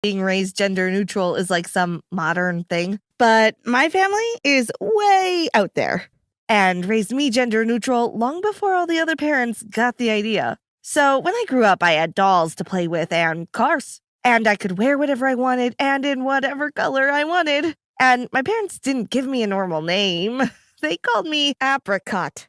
being raised gender neutral is like some modern thing. But my family is way out there and raised me gender neutral long before all the other parents got the idea. So when I grew up, I had dolls to play with and cars. And I could wear whatever I wanted and in whatever color I wanted. And my parents didn't give me a normal name. They called me Apricot,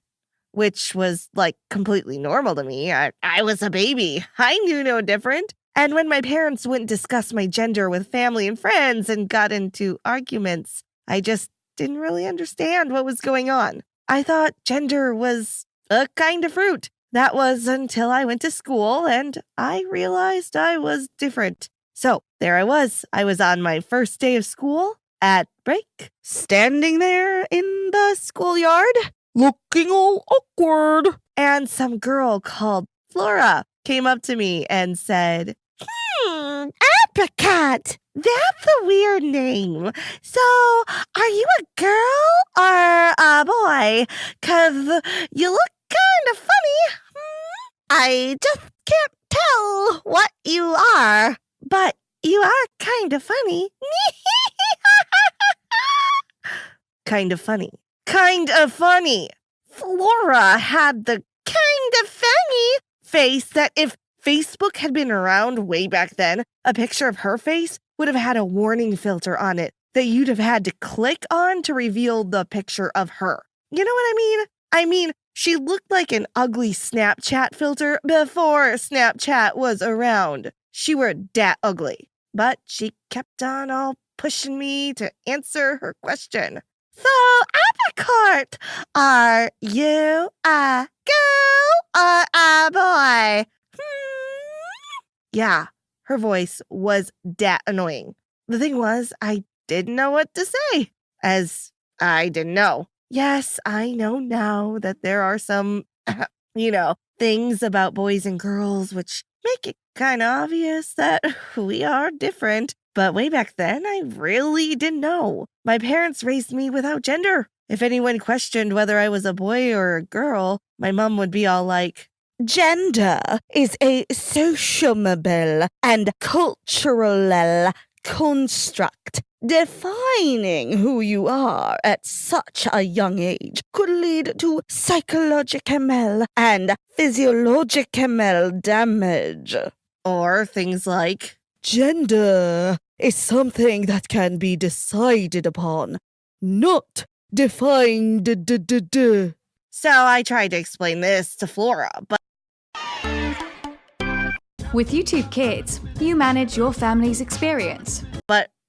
which was like completely normal to me. I was a baby. I knew no different. And when my parents wouldn't discuss my gender with family and friends and got into arguments, I just didn't really understand what was going on. I thought gender was a kind of fruit. That was until I went to school and I realized I was different. So there I was. I was on my first day of school at break, standing there in the schoolyard, looking all awkward. And some girl called Flora came up to me and said, Apricot, that's a weird name. So, are you a girl or a boy? 'Cause you look kind of funny. I just can't tell what you are. But you are kind of funny. Kind of funny. Kind of funny. Flora had the kind of funny face that if Facebook had been around way back then, a picture of her face would have had a warning filter on it that you'd have had to click on to reveal the picture of her. You know what I mean? I mean, she looked like an ugly Snapchat filter before Snapchat was around. She were dat ugly. But she kept on all pushing me to answer her question. So, Apricot, are you a girl or a boy? Yeah, her voice was dat annoying. The thing was, I didn't know what to say, as I didn't know. Yes, I know now that there are some, things about boys and girls which make it kind of obvious that we are different. But way back then, I really didn't know. My parents raised me without gender. If anyone questioned whether I was a boy or a girl, my mom would be all like, gender is a sociable and cultural construct. Defining who you are at such a young age could lead to psychological and physiological damage. Or things like, gender is something that can be decided upon, not defined. So I tried to explain this to Flora, but With YouTube Kids, you manage your family's experience.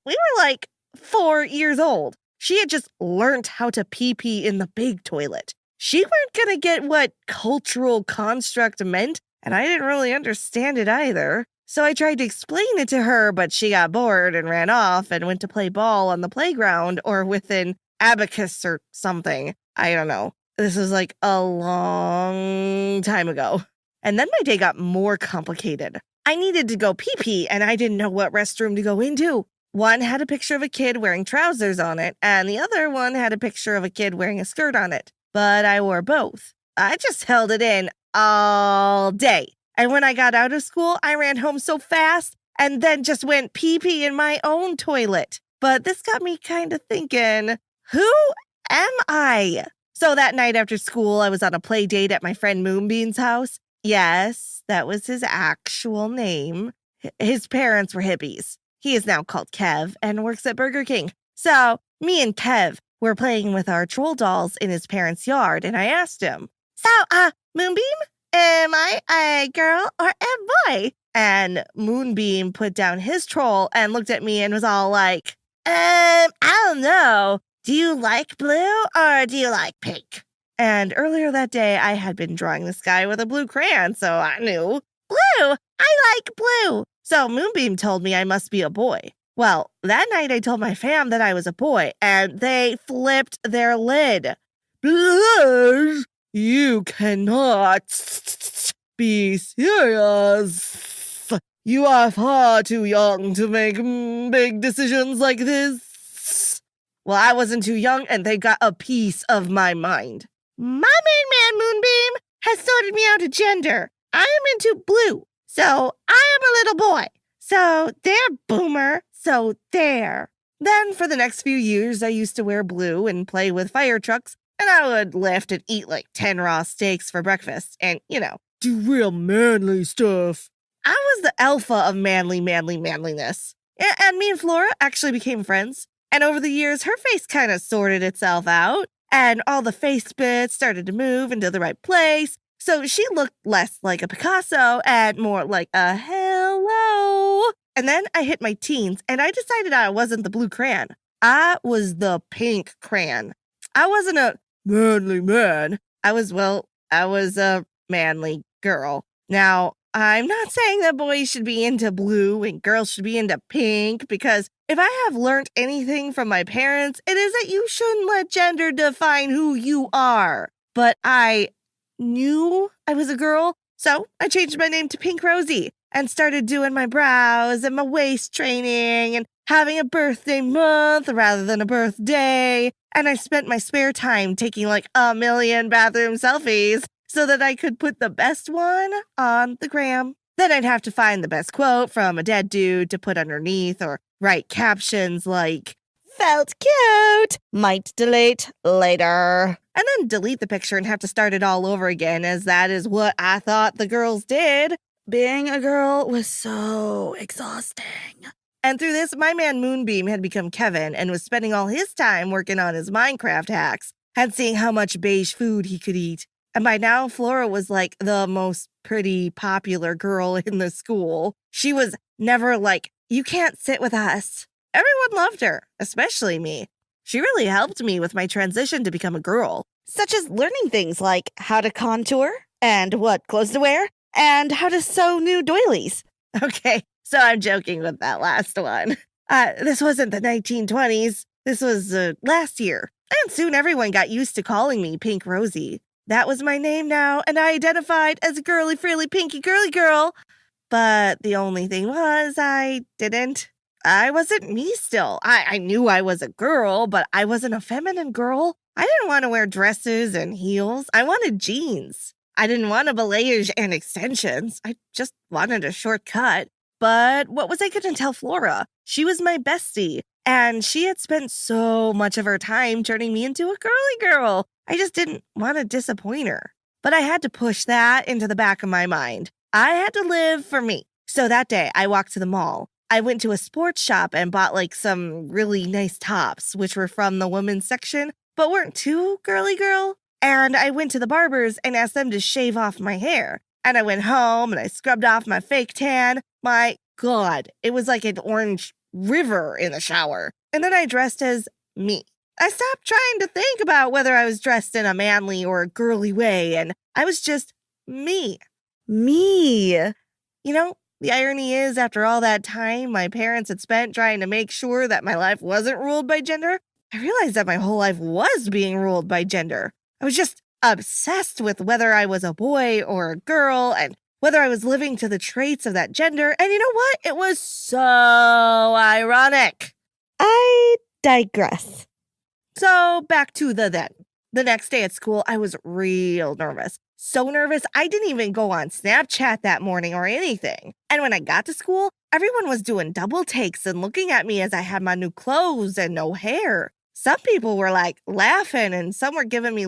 we were like 4 years old. She had just learned how to pee in the big toilet. She weren't gonna get what cultural construct meant, and I didn't really understand it either. So I tried to explain it to her, but she got bored and ran off and went to play ball on the playground or with an abacus or something. I don't know. This was like a long time ago. And then my day got more complicated. I needed to go pee and I didn't know what restroom to go into. One had a picture of a kid wearing trousers on it, and the other one had a picture of a kid wearing a skirt on it. But I wore both. I just held it in all day. And when I got out of school, I ran home so fast and then just went pee in my own toilet. But this got me kind of thinking, who am I? So that night after school, I was on a play date at my friend Moonbeam's house. Yes, that was his actual name. His parents were hippies. He is now called Kev and works at Burger King. So me and Kev were playing with our troll dolls in his parents' yard, and I asked him, so, Moonbeam, am I a girl or a boy? And Moonbeam put down his troll and looked at me and was all like, I don't know. Do you like blue or do you like pink? And earlier that day, I had been drawing the sky with a blue crayon, so I knew. Blue! I like blue! So Moonbeam told me I must be a boy. Well, that night I told my fam that I was a boy, and they flipped their lid. Blush! You cannot be serious. You are far too young to make big decisions like this. Well, I wasn't too young, and they got a piece of my mind. My main man, Moonbeam, has sorted me out a gender. I am into blue, so I am a little boy. So there, boomer. So there. Then for the next few years, I used to wear blue and play with fire trucks, and I would lift and eat like 10 raw steaks for breakfast and, do real manly stuff. I was the alpha of manliness. And me and Flora actually became friends. And over the years, her face kind of sorted itself out, and all the face bits started to move into the right place. So she looked less like a Picasso and more like a hello. And then I hit my teens, and I decided I wasn't the blue crayon. I was the pink crayon. I wasn't a manly man. I was a manly girl. Now, I'm not saying that boys should be into blue and girls should be into pink, because if I have learned anything from my parents, it is that you shouldn't let gender define who you are. But I knew I was a girl, so I changed my name to Pink Rosie and started doing my brows and my waist training and having a birthday month rather than a birthday. And I spent my spare time taking like 1,000,000 bathroom selfies so that I could put the best one on the gram. Then I'd have to find the best quote from a dead dude to put underneath or write captions like, "Felt cute, might delete later." And then delete the picture and have to start it all over again, as that is what I thought the girls did. Being a girl was so exhausting. And through this, my man Moonbeam had become Kevin and was spending all his time working on his Minecraft hacks and seeing how much beige food he could eat. And by now, Flora was like the most pretty popular girl in the school. She was never like, "You can't sit with us." Everyone loved her, especially me. She really helped me with my transition to become a girl, such as learning things like how to contour and what clothes to wear and how to sew new doilies. Okay, so I'm joking with that last one. This wasn't the 1920s. This was last year. And soon everyone got used to calling me Pink Rosie. That was my name now, and I identified as a girly, frilly, pinky, girly girl. But the only thing was I wasn't me still. I knew I was a girl, but I wasn't a feminine girl. I didn't want to wear dresses and heels. I wanted jeans. I didn't want a balayage and extensions. I just wanted a shortcut. But what was I going to tell Flora? She was my bestie, and she had spent so much of her time turning me into a girly girl. I just didn't want to disappoint her. But I had to push that into the back of my mind. I had to live for me. So that day, I walked to the mall. I went to a sports shop and bought like some really nice tops, which were from the women's section, but weren't too girly girl. And I went to the barbers and asked them to shave off my hair. And I went home and I scrubbed off my fake tan. My God, it was like an orange river in the shower. And then I dressed as me. I stopped trying to think about whether I was dressed in a manly or a girly way, and I was just me. Me. The irony is, after all that time my parents had spent trying to make sure that my life wasn't ruled by gender, I realized that my whole life was being ruled by gender. I was just obsessed with whether I was a boy or a girl and whether I was living to the traits of that gender. And you know what? It was so ironic. I digress. So back to the then. The next day at school, I was real nervous. So nervous, I didn't even go on Snapchat that morning or anything. And when I got to school, everyone was doing double takes and looking at me as I had my new clothes and no hair. Some people were like laughing and some were giving me